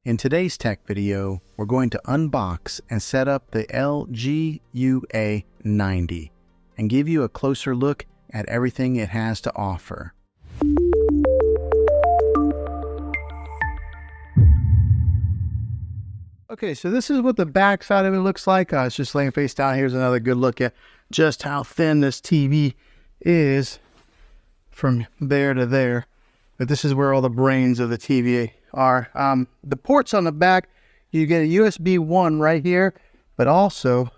In today's tech video, we're going to unbox and set up the LG UA90 and give you a closer look at everything it has to offer. Okay, so this is what the back side of it looks like. It's just laying face down. Here's another good look at just how thin this TV is from there to there. But this is where all the brains of the TV are. The ports on the back, you get a USB 1 right here, but also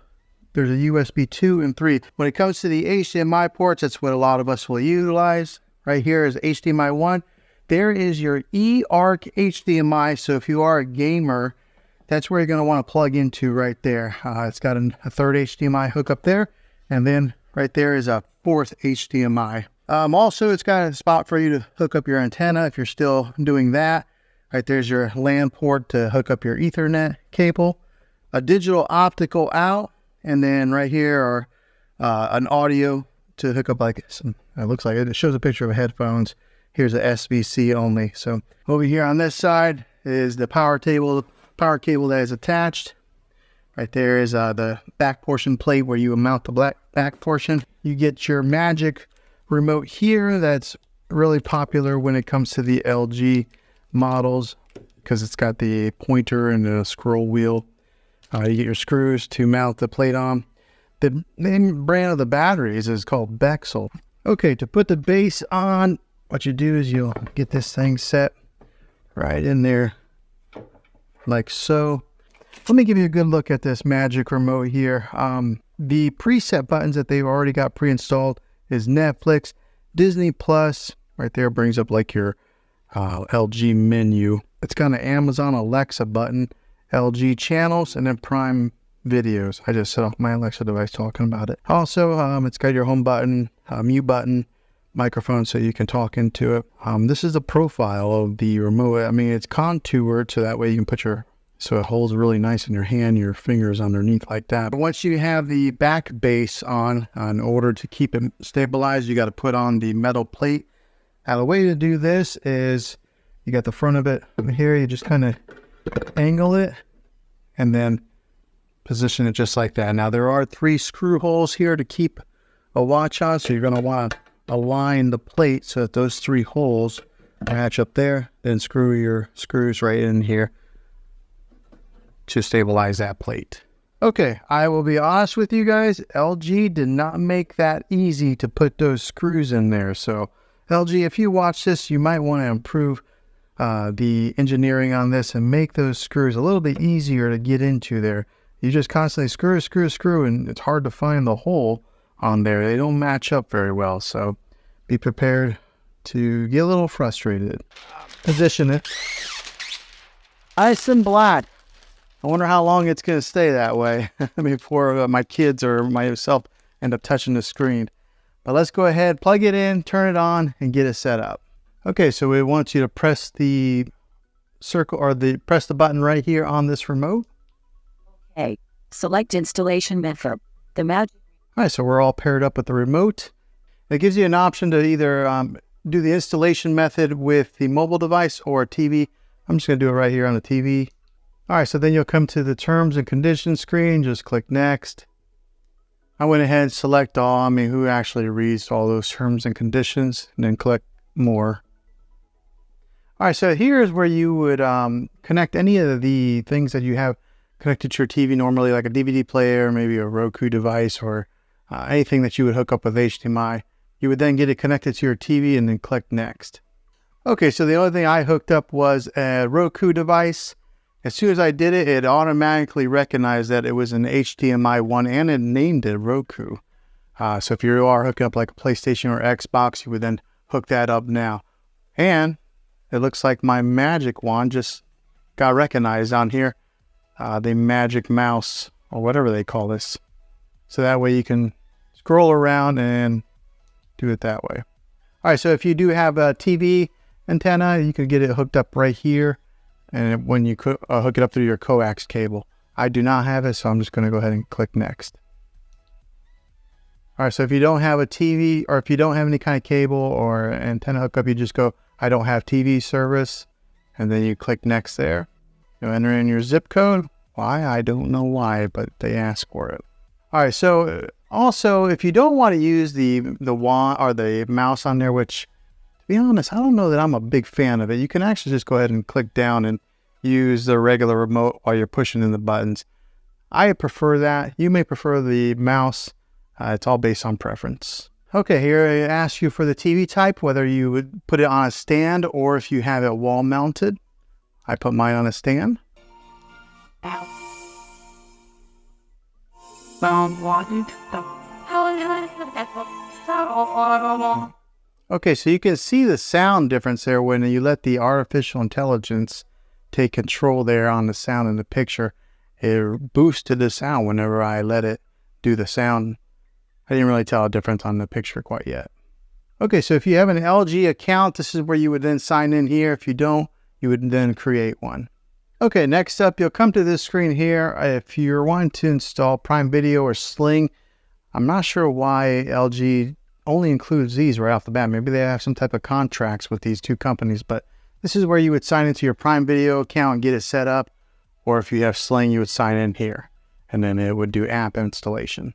there's a USB 2 and 3. When it comes to the HDMI ports, that's what a lot of us will utilize. Right here is HDMI 1. There is your eARC HDMI. So if you are a gamer, that's where you're going to want to plug into right there. It's got a third HDMI hookup there, and then right there is a fourth HDMI. Also, it's got a spot for you to hook up your antenna if you're still doing that. Right there's your LAN port to hook up your Ethernet cable, a digital optical out, and then right here are an audio to hook up like some, it looks like it shows a picture of headphones. Here's a SBC only. So over here on this side is the power cable that is attached. Right there is the back portion plate where you mount the back portion. You get your Magic remote here. That's really popular when it comes to the LG models because it's got the pointer and the scroll wheel. You get your screws to mount the plate on. The name brand of the batteries is called Bexel. Okay, to put the base on, what you do is you'll get this thing set right in there like so. Let me give you a good look at this Magic remote here. The preset buttons that they've already got pre-installed is Netflix, Disney Plus. Right there brings up like your LG menu. It's got an Amazon Alexa button, LG channels, and then Prime videos. I just set off my Alexa device talking about it. Also, it's got your home button, mute button, microphone so you can talk into it. This is the profile of the remote. I mean, it's contoured so that way you can put so it holds really nice in your hand, your fingers underneath like that. But once you have the back base on, in order to keep it stabilized, you got to put on the metal plate. Now the way to do this is you got the front of it here, you just kind of angle it and then position it just like that. Now there are 3 screw holes here to keep a watch on, so you're going to want to align the plate so that those 3 holes match up there, then screw your screws right in here to stabilize that plate. Okay, I will be honest with you guys, LG did not make that easy to put those screws in there. So LG, if you watch this, you might want to improve the engineering on this and make those screws a little bit easier to get into there. You just constantly screw, and it's hard to find the hole on there. They don't match up very well, so be prepared to get a little frustrated. Position it. Ice and black. I wonder how long it's going to stay that way before my kids or myself end up touching the screen. But let's go ahead, plug it in, turn it on, and get it set up. Okay, so we want you to press the circle or press the button right here on this remote. Okay, select installation method. The Magic. All right, so we're all paired up with the remote. It gives you an option to either do the installation method with the mobile device or TV. I'm just going to do it right here on the TV. All right, so then you'll come to the terms and conditions screen. Just click next. I went ahead and select all. I mean, who actually reads all those terms and conditions, and then click more. All right, so here's where you would connect any of the things that you have connected to your TV normally, like a DVD player, maybe a Roku device, or anything that you would hook up with HDMI. You would then get it connected to your TV and then click next. Okay, so the only thing I hooked up was a Roku device. As soon as I did it, it automatically recognized that it was an HDMI 1 and it named it Roku. So if you are hooking up like a PlayStation or Xbox, you would then hook that up now. And it looks like my Magic Wand just got recognized on here. The Magic Mouse or whatever they call this. So that way you can scroll around and do it that way. All right, so if you do have a TV antenna, you can get it hooked up right here. And when you hook it up through your coax cable. I do not have it, so I'm just going to go ahead and click next. All right, so if you don't have a TV or if you don't have any kind of cable or antenna hookup, you just go, I don't have TV service, and then you click next there. You enter in your zip code. Why? I don't know why, but they ask for it. All right, so also, if you don't want to use the wand or the mouse on there, which, to be honest, I don't know that I'm a big fan of it. You can actually just go ahead and click down and use the regular remote while you're pushing in the buttons. I prefer that. You may prefer the mouse. It's all based on preference. Okay, here it asks you for the TV type, whether you would put it on a stand or if you have it wall mounted. I put mine on a stand. Okay, so you can see the sound difference there when you let the artificial intelligence take control there on the sound in the picture. It boosted the sound whenever I let it do the sound. I didn't really tell a difference on the picture quite yet. Okay, so if you have an LG account, this is where you would then sign in here. If you don't, you would then create one. Okay, next up, you'll come to this screen here. If you're wanting to install Prime Video or Sling, I'm not sure why LG only includes these right off the bat. Maybe they have some type of contracts with these two companies, but this is where you would sign into your Prime Video account and get it set up. Or if you have Sling, you would sign in here, and then it would do app installation.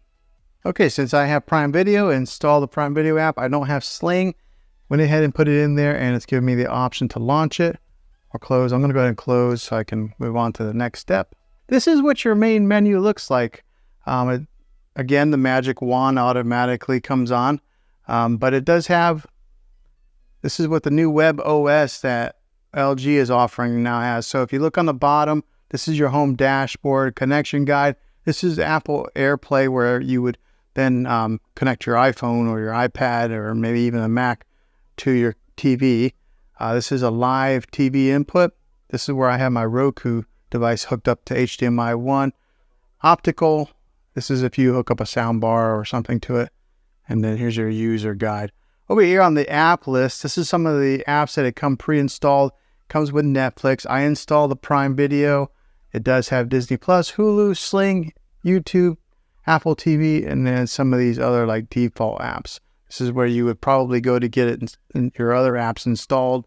Okay, since I have Prime Video, install the Prime Video app. I don't have Sling. Went ahead and put it in there, and it's giving me the option to launch it or close. I'm going to go ahead and close so I can move on to the next step. This is what your main menu looks like. Again, the magic wand automatically comes on, but it does have, this is what the new web OS that LG is offering now has. So if you look on the bottom, this is your home dashboard, connection guide. This is Apple AirPlay, where you would then connect your iPhone or your iPad or maybe even a Mac to your TV. This is a live TV input. This is where I have my Roku device hooked up to HDMI 1. Optical, this is if you hook up a sound bar or something to it. And then here's your user guide. Over here on the app list, this is some of the apps that come pre-installed. Comes with Netflix. I installed the Prime Video. It does have Disney Plus, Hulu, Sling, YouTube, Apple TV, and then some of these other like default apps. This is where you would probably go to get it in your other apps installed.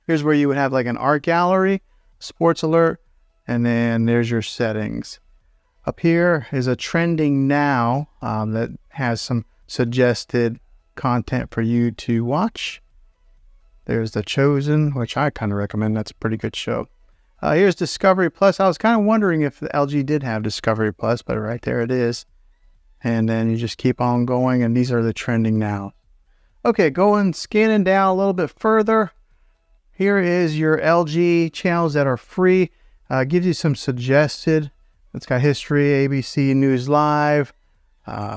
Here's where you would have like an art gallery, sports alert, and then there's your settings. Up here is a trending now that has some suggested content for you to watch. There's The Chosen, which I kind of recommend. That's a pretty good show. Here's Discovery Plus. I was kind of wondering if the LG did have Discovery Plus, but right there it is. And then you just keep on going, and these are the trending now. Okay, going scanning down a little bit further. Here is your LG channels that are free. Gives you some suggested. It's got history, ABC News Live,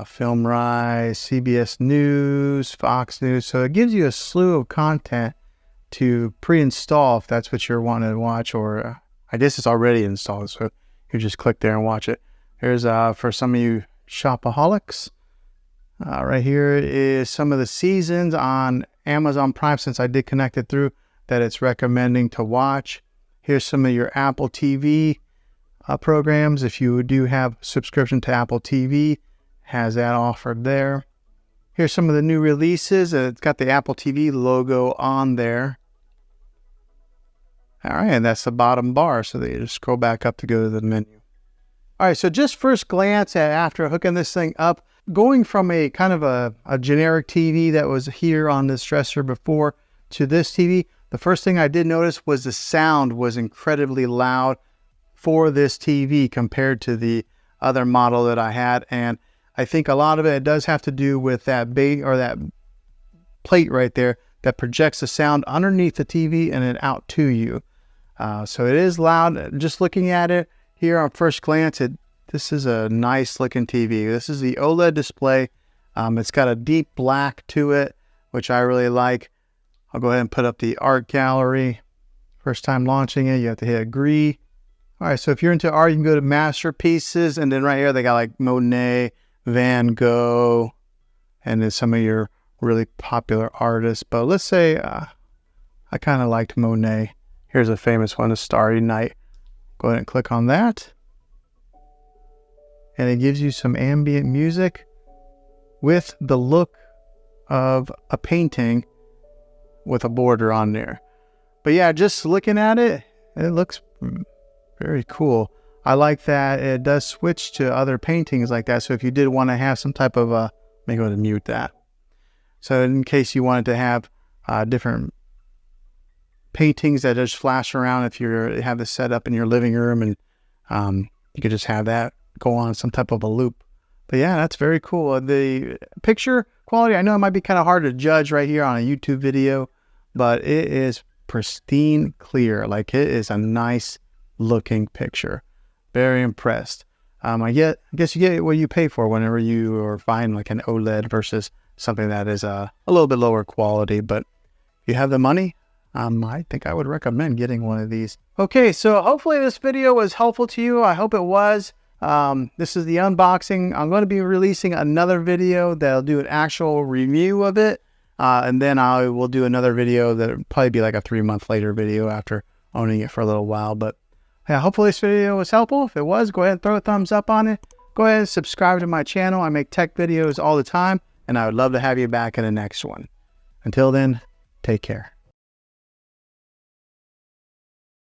Film Rise, CBS News, Fox News. So it gives you a slew of content to pre-install if that's what you're wanting to watch, or I guess it's already installed, so you just click there and watch it. Here's for some of you shopaholics. Right here is some of the seasons on Amazon Prime, since I did connect it through, that it's recommending to watch. Here's some of your Apple TV programs. If you do have subscription to Apple TV, has that offered there. Here's some of the new releases. It's got the Apple TV logo on there. All right, and that's the bottom bar, so that you just scroll back up to go to the menu. All right, so just first glance at after hooking this thing up, going from a kind of a generic TV that was here on this dresser before to this TV, the first thing I did notice was the sound was incredibly loud for this TV compared to the other model that I had. And I think a lot of it does have to do with that that plate right there that projects the sound underneath the TV and then out to you. So it is loud. Just looking at it here on first glance, this is a nice looking TV. This is the OLED display. It's got a deep black to it, which I really like. I'll go ahead and put up the art gallery. First time launching it, you have to hit agree. All right, so if you're into art, you can go to masterpieces, and then right here they got like Monet, Van Gogh, and then some of your really popular artists. But let's say I kind of liked Monet. Here's a famous one, A Starry Night. Go ahead and click on that. And it gives you some ambient music with the look of a painting with a border on there. But yeah, just looking at it, it looks Very cool. I like that it does switch to other paintings like that. So if you did want to have some type of let me go ahead and mute that. So in case you wanted to have different paintings that just flash around, if you have this set up in your living room, and you could just have that go on some type of a loop. But yeah, that's very cool. The picture quality, I know it might be kind of hard to judge right here on a YouTube video, but it is pristine clear. Like, it is a nice looking picture. Very impressed. I guess you get what you pay for whenever you are buying like an OLED versus something that is a little bit lower quality. But if you have the money, I think I would recommend getting one of these. Okay, so hopefully this video was helpful to you. I hope it was. This is the unboxing. I'm going to be releasing another video that'll do an actual review of it. And then I will do another video that'll probably be like a 3-month later video after owning it for a little while. But yeah, hopefully this video was helpful. If it was, go ahead and throw a thumbs up on it. Go ahead and subscribe to my channel. I make tech videos all the time, and I would love to have you back in the next one. Until then, take care.